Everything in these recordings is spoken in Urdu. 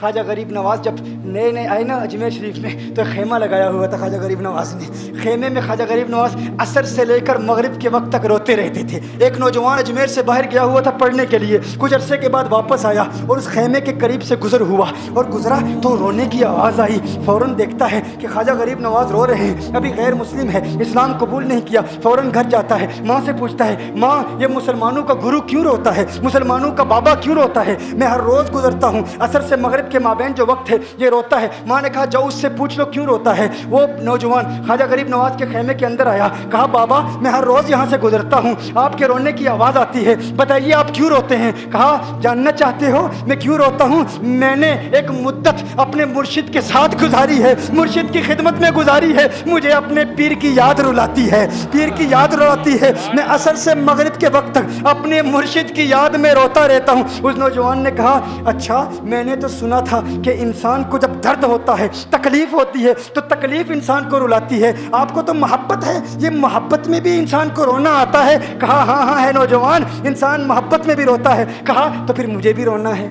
خواجہ غریب نواز جب نئے نئے آئے نا اجمیر شریف میں تو خیمہ لگایا ہوا تھا خواجہ غریب نواز نے. خیمے میں خواجہ غریب نواز عصر سے لے کر مغرب کے وقت تک روتے رہتے تھے. ایک نوجوان اجمیر سے باہر گیا ہوا تھا پڑھنے کے لیے, کچھ عرصے کے بعد واپس آیا اور اس خیمے کے قریب سے گزر ہوا اور گزرا تو رونے کی آواز آئی. فوراً دیکھتا ہے کہ خواجہ غریب نواز رو رہے ہیں, ابھی غیر مسلم ہے, اسلام قبول نہیں کیا. فوراً گھر جاتا ہے, ماں سے پوچھتا ہے, ماں یہ مسلمانوں کا گرو کیوں روتا ہے, مسلمانوں کا بابا کیوں روتا ہے؟ میں ہر روز گزرتا ہوں, عصر سے مغرب کے مابین جو وقت ہے یہ روتا ہے. ماں نے کہا جاؤ اس سے پوچھ لو کیوں روتا ہے. وہ نوجوان خواجہ غریب نواز کے خیمے کے اندر آیا, کہا بابا میں ہر روز یہاں سے گزرتا ہوں, آپ کے رونے کی آواز آتی ہے, بتائیے آپ کیوں روتے ہیں؟ کہا جاننا چاہتے ہو میں کیوں روتا ہوں؟ میں نے ایک مدت اپنے مرشد کے ساتھ گزاری ہے, مرشد کی خدمت میں گزاری ہے, مجھے اپنے پیر کی یاد رلاتی ہے, پیر کی یاد رلاتی ہے. میں عصر سے مغرب کے وقت تک اپنے مرشد کی یاد میں روتا رہتا ہوں. اس نوجوان نے کہا اچھا میں نے تو سنا تھا کہ انسان کو جب درد ہوتا ہے, تکلیف ہوتی ہے تو تکلیف انسان کو رلاتی ہے, آپ کو تو محبت ہے, یہ محبت میں بھی انسان کو رونا آتا ہے؟ کہا ہاں ہاں ہے نوجوان, انسان محبت میں بھی روتا ہے. کہا تو پھر مجھے بھی رونا ہے,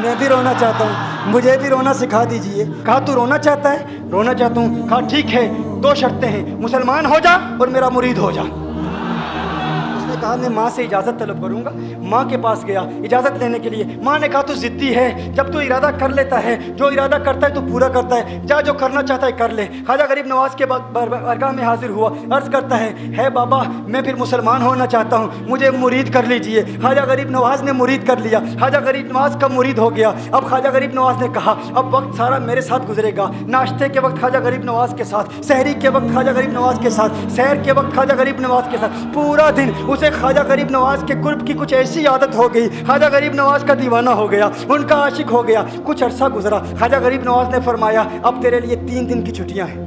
میں بھی رونا چاہتا ہوں, مجھے بھی رونا سکھا دیجئے. کہا تو رونا چاہتا ہے؟ رونا چاہتا ہوں. کہا ٹھیک ہے, دو شرطیں ہیں, مسلمان ہو جا اور میرا مرید ہو جا. کہا میں ماں سے اجازت طلب کروں گا. ماں کے پاس گیا اجازت لینے کے لیے. ماں نے کہا تو ضدی ہے, جب تو ارادہ کر لیتا ہے, جو ارادہ کرتا ہے تو پورا کرتا ہے, جا جو کرنا چاہتا ہے کر لے. خواجہ غریب نواز کے بارگاہ میں حاضر ہوا, عرض کرتا ہے بابا میں پھر مسلمان ہونا چاہتا ہوں, مجھے مرید کر لیجئے. خواجہ غریب نواز نے مرید کر لیا, خواجہ غریب نواز کا مرید ہو گیا. اب خواجہ غریب نواز نے کہا اب وقت سارا میرے ساتھ گزرے گا, ناشتے کے وقت خواجہ غریب نواز کے ساتھ, سحری کے وقت خواجہ غریب نواز کے ساتھ, سحر کے وقت خواجہ غریب نواز کے ساتھ, پورا دن اسے خواجہ غریب نواز کے قرب کی کچھ ایسی عادت ہو گئی, خواجہ غریب نواز کا دیوانہ ہو گیا, ان کا عاشق ہو گیا. کچھ عرصہ گزرا, خواجہ غریب نواز نے فرمایا اب تیرے لیے 3 دن کی چھٹیاں ہیں,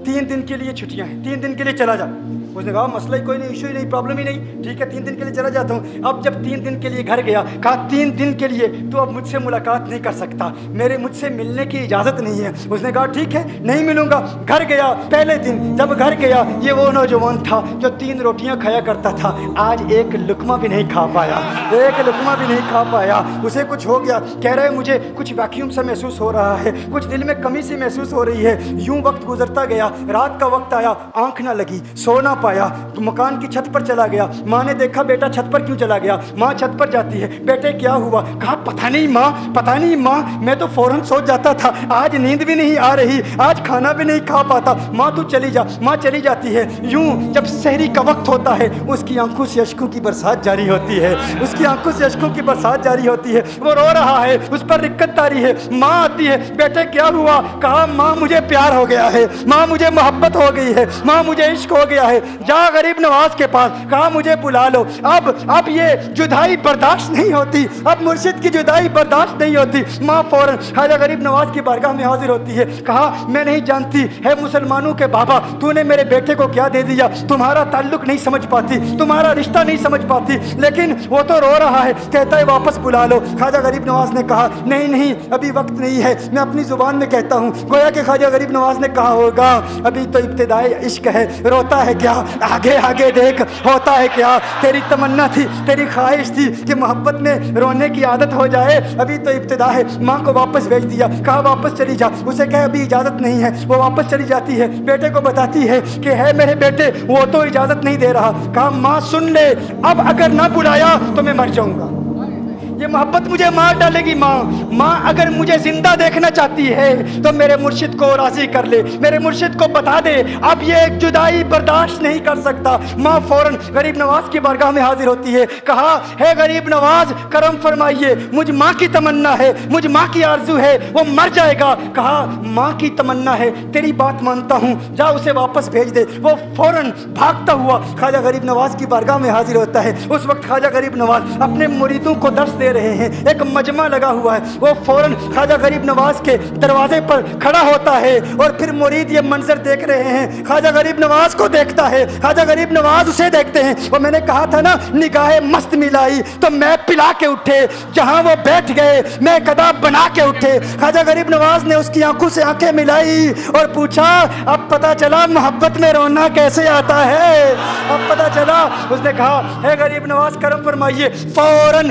3 دن کے لیے چھٹیاں ہیں, 3 دن کے لیے چلا جا. اس نے کہا مسئلہ ہی کوئی نہیں, ایشو ہی نہیں, پرابلم ہی نہیں, ٹھیک ہے 3 دن کے لیے چلا جاتا ہوں. اب جب 3 دن کے لیے گھر گیا, کہا 3 دن کے لیے تو اب مجھ سے ملاقات نہیں کر سکتا, مجھ سے ملنے کی اجازت نہیں ہے. اس نے کہا ٹھیک ہے نہیں ملوں گا. گھر گیا, پہلے دن جب گھر گیا یہ وہ نوجوان تھا جو 3 روٹیاں کھایا کرتا تھا, آج ایک لقمہ بھی نہیں کھا پایا, ایک لقمہ بھی نہیں کھا پایا. اسے کچھ ہو گیا, کہہ رہے مجھے کچھ ویکیوم سا محسوس ہو رہا ہے, کچھ دل میں کمی سی محسوس ہو رہی ہے. یوں وقت گزرتا گیا, رات کا وقت آیا, آنکھ نہ لگی, سو نہ پایا, مکان کی چھت پر چلا گیا. ماں نے دیکھا بیٹا چھت پر کیوں چلا گیا؟ ماں چھت پر جاتی ہے, بیٹے کیا ہوا؟ کہا پتہ نہیں ماں, میں تو فوراً سو جاتا تھا, آج نیند بھی نہیں آ رہی, آج کھانا بھی نہیں کھا پاتا. ماں تو چلی جا. ماں چلی جاتی ہے. یوں جب سحری کا وقت ہوتا ہے اس کی آنکھوں سے اشکوں کی برسات جاری ہوتی ہے, اس کی آنکھوں سے اشکوں کی برسات جاری ہوتی ہے. وہ رو رہا ہے, اس پر رکت تاری ہے. ماں آتی ہے, بیٹے کیا ہوا؟ کہا ماں مجھے پیار ہو گیا ہے, ماں مجھے محبت ہو گئی ہے, ماں مجھے عشق ہو گیا ہے. جا غریب نواز کے پاس, کہا مجھے بلا لو, اب یہ جدائی برداشت نہیں ہوتی, اب مرشد کی جدائی برداشت نہیں ہوتی. ماں فوراً خواجہ غریب نواز کی بارگاہ میں حاضر ہوتی ہے. کہا میں نہیں جانتی ہے مسلمانوں کے بابا تو نے میرے بیٹے کو کیا دے دیا, تمہارا تعلق نہیں سمجھ پاتی, تمہارا رشتہ نہیں سمجھ پاتی, لیکن وہ تو رو رہا ہے, کہتا ہے واپس بلا لو. خواجہ غریب نواز نے کہا نہیں ابھی وقت نہیں ہے, میں اپنی زبان میں کہتا ہوں. گویا کہ خواجہ غریب نواز نے کہا ہوگا ابھی تو ابتدائی عشق ہے, روتا ہے کیا, آگے دیکھ ہوتا ہے کیا. تیری تمنا تھی, تیری خواہش تھی کہ محبت میں رونے کی عادت ہو جائے, ابھی تو ابتدا ہے. ماں کو واپس بھیج دیا, کہا واپس چلی جا. اسے کہا ابھی اجازت نہیں ہے, وہ واپس چلی جاتی ہے. بیٹے کو بتاتی ہے کہ ہے میرے بیٹے وہ تو اجازت نہیں دے رہا. کہا ماں سن لے, اب اگر نہ بلایا تو میں مر جاؤں گا, یہ محبت مجھے مار ڈالے گی. ماں اگر مجھے زندہ دیکھنا چاہتی ہے تو میرے مرشد کو راضی کر لے, میرے مرشد کو بتا دے اب یہ ایک جدائی برداشت نہیں کر سکتا. ماں فوراً غریب نواز کی بارگاہ میں حاضر ہوتی ہے. کہا ہے غریب نواز کرم فرمائیے, مجھ ماں کی تمنا ہے, مجھ ماں کی آرزو ہے, وہ مر جائے گا. کہا ماں کی تمنا ہے, تیری بات مانتا ہوں, جا اسے واپس بھیج دے. وہ فوراً بھاگتا ہوا خواجہ غریب نواز کی بارگاہ میں حاضر ہوتا ہے. اس وقت خواجہ غریب نواز اپنے مریدوں کو درس دے رہے ہیں, ایک مجمع لگا ہوا ہے. وہ فوراً خواجہ غریب نواز کے دروازے پر کھڑا ہوتا ہے اور پھر مرید یہ منظر دیکھ رہے ہیں, خواجہ غریب نواز کو دیکھتا ہے, خواجہ غریب نواز اسے دیکھتے ہیں. وہ میں نے کہا تھا نا نگاہ مست ملائی تو میں پلا کے اٹھے, جہاں وہ بیٹھ گئے میں قدا بنا کے اٹھے. خواجہ غریب نواز نے اس کی آنکھوں سے آنکھیں ملائی اور پوچھا اب پتا چلا محبت میں رونا کیسے آتا ہے, اب پتا چلا. اس نے کہا ہے غریب نواز کرم فرمائیے. فوراً